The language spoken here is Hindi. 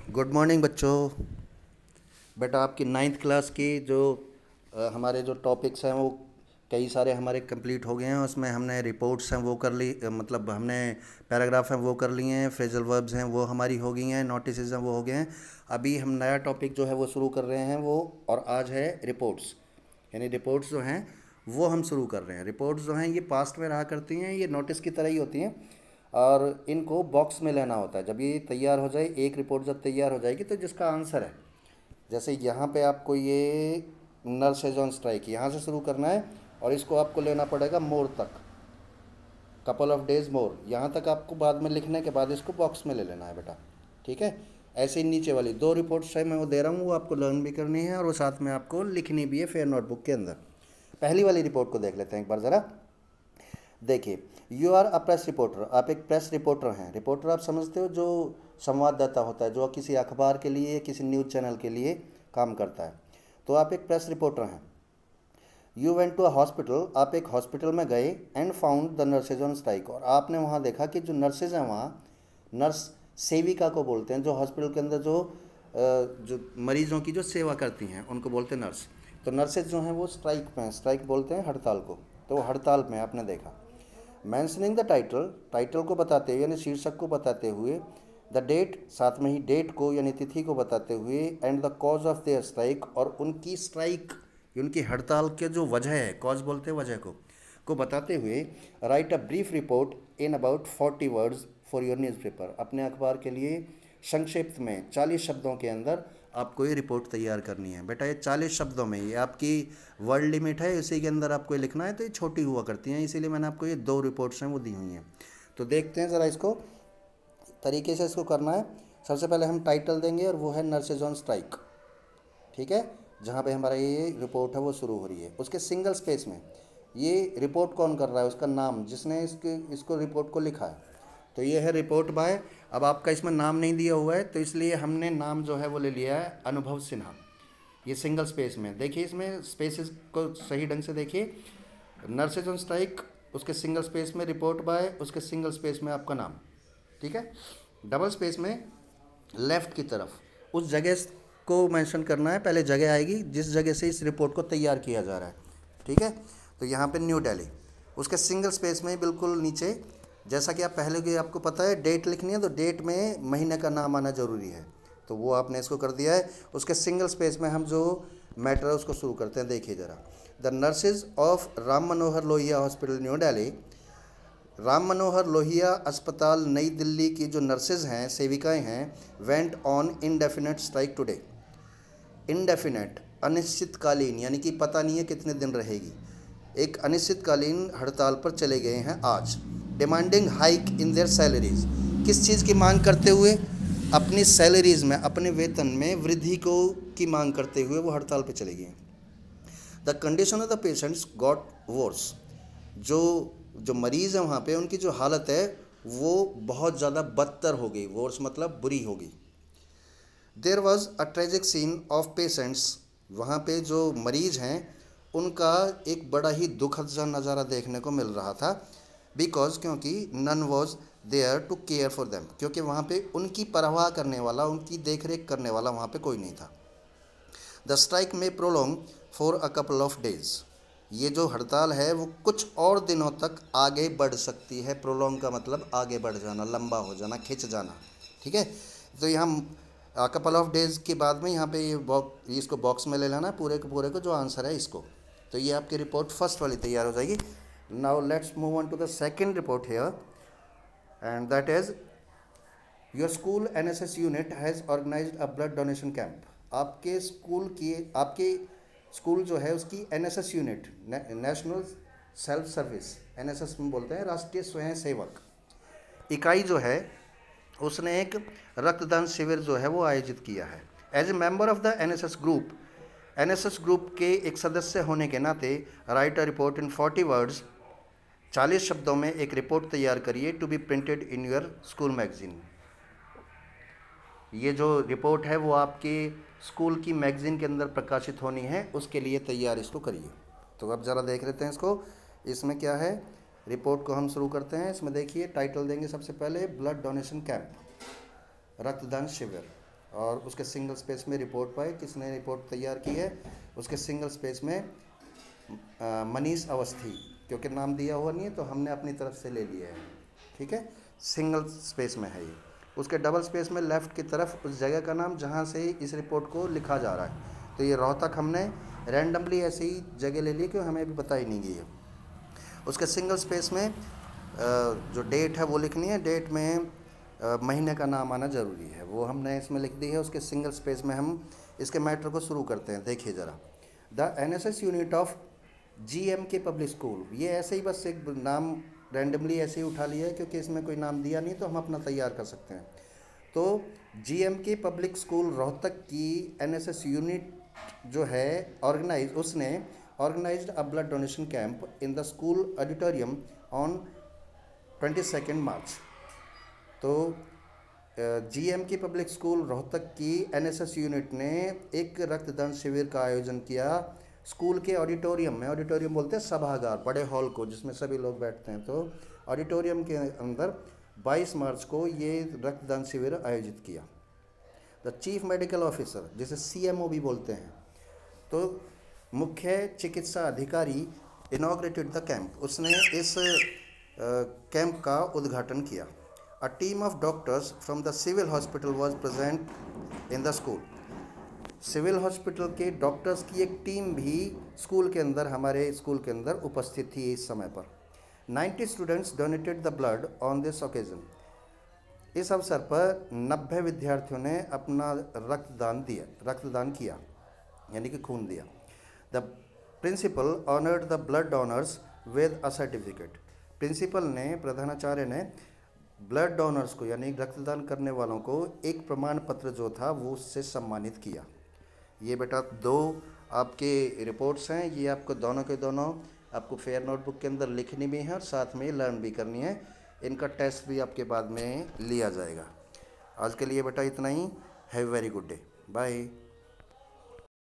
गुड मॉर्निंग बच्चों। बेटा आपकी नाइन्थ क्लास की जो हमारे जो टॉपिक्स हैं वो कई सारे हमारे कंप्लीट हो गए हैं। उसमें हमने रिपोर्ट्स हैं वो कर ली, मतलब हमने पैराग्राफ हैं वो कर लिए हैं, फ्रेजल वर्ब्स हैं वो हमारी हो गई हैं, नोटिसेस हैं वो हो गए हैं। अभी हम नया टॉपिक जो है वो शुरू कर रहे हैं वो, और आज है रिपोर्ट्स। यानी रिपोर्ट्स जो हैं वो हम शुरू कर रहे हैं। रिपोर्ट्स जो हैं ये पास्ट में रहा करती हैं, ये नोटिस की तरह ही होती हैं और इनको बॉक्स में लेना होता है। जब ये तैयार हो जाए, एक रिपोर्ट जब तैयार हो जाएगी तो जिसका आंसर है, जैसे यहाँ पे आपको ये नर्स इज ऑन स्ट्राइक यहाँ से शुरू करना है और इसको आपको लेना पड़ेगा मोर तक, कपल ऑफ डेज मोर, यहाँ तक आपको बाद में लिखने के बाद इसको बॉक्स में ले लेना है बेटा। ठीक है, ऐसे ही नीचे वाली दो रिपोर्ट्स है मैं वो दे रहा हूँ, वो आपको लर्न भी करनी है और वो साथ में आपको लिखनी भी है फेयर नोटबुक के अंदर। पहली वाली रिपोर्ट को देख लेते हैं एक बार ज़रा। देखिए, you are a press reporter, आप एक प्रेस रिपोर्टर हैं। रिपोर्टर आप समझते हो जो संवाददाता होता है, जो किसी अखबार के लिए किसी न्यूज़ चैनल के लिए काम करता है, तो आप एक प्रेस रिपोर्टर हैं। You went to a hospital, आप एक हॉस्पिटल में गए and found the nurses on strike, और आपने वहाँ देखा कि जो नर्सेज हैं वहाँ, नर्स सेविका को बोलते हैं, जो हॉस्पिटल के अंदर जो मरीजों की जो सेवा करती हैं उनको बोलते हैं नर्स। तो नर्सेज जो हैं वो स्ट्राइक में, स्ट्राइक बोलते हैं हड़ताल को, तो वो हड़ताल में आपने देखा। मैंशनिंग द टाइटल, टाइटल को बताते हुए यानी शीर्षक को बताते हुए, द डेट साथ में ही डेट को यानी तिथि को बताते हुए, and the cause of their strike, और उनकी स्ट्राइक उनकी हड़ताल के जो वजह है, कॉज बोलते हैं वजह को बताते हुए, right a brief report in about 40 words for your newspaper, अपने अखबार के लिए संक्षिप्त में 40 शब्दों के अंदर आपको ये रिपोर्ट तैयार करनी है। बेटा ये 40 शब्दों में, ये आपकी वर्ड लिमिट है, इसी के अंदर आपको ये लिखना है, तो ये छोटी हुआ करती हैं, इसीलिए मैंने आपको ये दो रिपोर्ट्स हैं वो दी हुई हैं। तो देखते हैं ज़रा इसको तरीके से इसको करना है। सबसे पहले हम टाइटल देंगे और वो है नर्सेज ऑन स्ट्राइक। ठीक है, जहाँ पे हमारा ये रिपोर्ट है वो शुरू हो रही है, उसके सिंगल स्पेस में ये रिपोर्ट कौन कर रहा है, उसका नाम, जिसने इसको रिपोर्ट को लिखा है, तो ये है रिपोर्ट बाय। अब आपका इसमें नाम नहीं दिया हुआ है तो इसलिए हमने नाम जो है वो ले लिया है अनुभव सिन्हा। ये सिंगल स्पेस में देखिए, इसमें स्पेसेस को सही ढंग से देखिए। नर्सेज ऑन स्ट्राइक, उसके सिंगल स्पेस में रिपोर्ट बाय, उसके सिंगल स्पेस में आपका नाम। ठीक है, डबल स्पेस में लेफ़्ट की तरफ उस जगह को मेंशन करना है, पहले जगह आएगी जिस जगह से इस रिपोर्ट को तैयार किया जा रहा है। ठीक है, तो यहाँ पे न्यू दिल्ली, उसके सिंगल स्पेस में बिल्कुल नीचे, जैसा कि आप पहले की आपको पता है डेट लिखनी है, तो डेट में महीने का नाम आना ज़रूरी है, तो वो आपने इसको कर दिया है। उसके सिंगल स्पेस में हम जो मैटर है उसको शुरू करते हैं। देखिए ज़रा, the nurses of Ram Manohar Lohia hospital New Delhi, Ram Manohar Lohia अस्पताल नई दिल्ली की जो नर्सेज हैं, सेविकाएं हैं, went on indefinite strike today. Indefinite अनिश्चितकालीन, यानी कि पता नहीं है कितने दिन रहेगी, एक अनिश्चितकालीन हड़ताल पर चले गए हैं आज। Demanding hike in their salaries, किस चीज़ की मांग करते हुए, अपनी सैलरीज में, अपने वेतन में वृद्धि को की मांग करते हुए वो हड़ताल पर चले गए। The condition of the patients got verse, जो मरीज़ हैं वहाँ पे उनकी जो हालत है वो बहुत ज़्यादा बदतर हो गई, वर्स मतलब बुरी हो गई। There was a tragic scene of patients, वहाँ पे जो मरीज़ हैं उनका एक बड़ा ही दुखद सा नज़ारा देखने को मिल रहा था। बिकॉज, क्योंकि none was there to care for them, क्योंकि वहाँ पे उनकी परवाह करने वाला, उनकी देख रेख करने वाला वहाँ पे कोई नहीं था। द स्ट्राइक में prolong for a couple of days, ये जो हड़ताल है वो कुछ और दिनों तक आगे बढ़ सकती है। प्रोलॉन्ग का मतलब आगे बढ़ जाना, लंबा हो जाना, खिंच जाना। ठीक है, तो यहाँ कपल ऑफ डेज़ के बाद में यहाँ पे ये इसको बॉक्स में ले लेना पूरे के पूरे को, जो आंसर है इसको, तो ये आपकी रिपोर्ट फर्स्ट वाली तैयार हो जाएगी। Now let's move on to the second report here, and that is your school NSS unit has organized a blood donation camp. आपके स्कूल जो है उसकी NSS unit, national self service, NSS में बोलते हैं राष्ट्रीय स्वयं सेवक इकाई जो है, उसने एक रक्तदान शिविर जो है वो आयोजित किया है। As a member of the NSS group के एक सदस्य होने के नाते, write a report in 40 words, 40 शब्दों में एक रिपोर्ट तैयार करिए, to be printed in your school magazine. ये जो रिपोर्ट है वो आपके स्कूल की मैगज़ीन के अंदर प्रकाशित होनी है, उसके लिए तैयार इसको करिए। तो अब ज़रा देख लेते हैं इसको, इसमें क्या है। रिपोर्ट को हम शुरू करते हैं। इसमें देखिए टाइटल देंगे सबसे पहले, ब्लड डोनेशन कैंप, रक्तदान शिविर, और उसके सिंगल स्पेस में रिपोर्ट पाए, किसने रिपोर्ट तैयार की है, उसके सिंगल स्पेस में मनीष अवस्थी, क्योंकि नाम दिया हुआ नहीं है तो हमने अपनी तरफ से ले लिया है, ठीक है, सिंगल स्पेस में है ये। उसके डबल स्पेस में लेफ़्ट की तरफ उस जगह का नाम जहाँ से इस रिपोर्ट को लिखा जा रहा है। तो ये रोहतक हमने रैंडमली ऐसी ही जगह ले ली कि हमें अभी बताई नहीं गई है। उसके सिंगल स्पेस में जो डेट है वो लिखनी है, डेट में महीने का नाम आना ज़रूरी है, वो हमने इसमें लिख दी है। उसके सिंगल स्पेस में हम इसके मैटर को शुरू करते हैं। देखिए ज़रा, the NSS unit of GMK public school, ये ऐसे ही बस एक नाम रैंडमली ऐसे ही उठा लिया है क्योंकि इसमें कोई नाम दिया नहीं, तो हम अपना तैयार कर सकते हैं। तो GMK पब्लिक स्कूल रोहतक की NSS यूनिट जो है उसने organized a blood donation camp in the school auditorium on 22 March. तो GMK पब्लिक स्कूल रोहतक की NSS यूनिट ने एक रक्तदान शिविर का आयोजन किया स्कूल के ऑडिटोरियम में। ऑडिटोरियम बोलते हैं सभागार, बड़े हॉल को जिसमें सभी लोग बैठते हैं। तो ऑडिटोरियम के अंदर 22 मार्च को ये रक्तदान शिविर आयोजित किया। द चीफ मेडिकल ऑफिसर, जिसे CMO भी बोलते हैं, तो मुख्य चिकित्सा अधिकारी इनॉग्रेटेड द कैंप, उसने इस कैंप का उद्घाटन किया। A team of doctors from the civil hospital was present in the school, civil hospital के डॉक्टर्स की एक टीम भी स्कूल के अंदर, हमारे स्कूल के अंदर उपस्थित थी इस समय पर। 90 students donated the blood on this occasion, इस अवसर पर 90 विद्यार्थियों ने अपना रक्तदान किया, यानी कि खून दिया। The principal honoured the blood donors with a certificate, principal ने, प्रधानाचार्य ने ब्लड डोनर्स को यानी रक्तदान करने वालों को एक प्रमाण पत्र जो था वो उससे सम्मानित किया। ये बेटा 2 आपके रिपोर्ट्स हैं, ये आपको दोनों के दोनों आपको फेयर नोटबुक के अंदर लिखनी भी है और साथ में लर्न भी करनी है। इनका टेस्ट भी आपके बाद में लिया जाएगा। आज के लिए बेटा इतना ही। Have very good day, bye.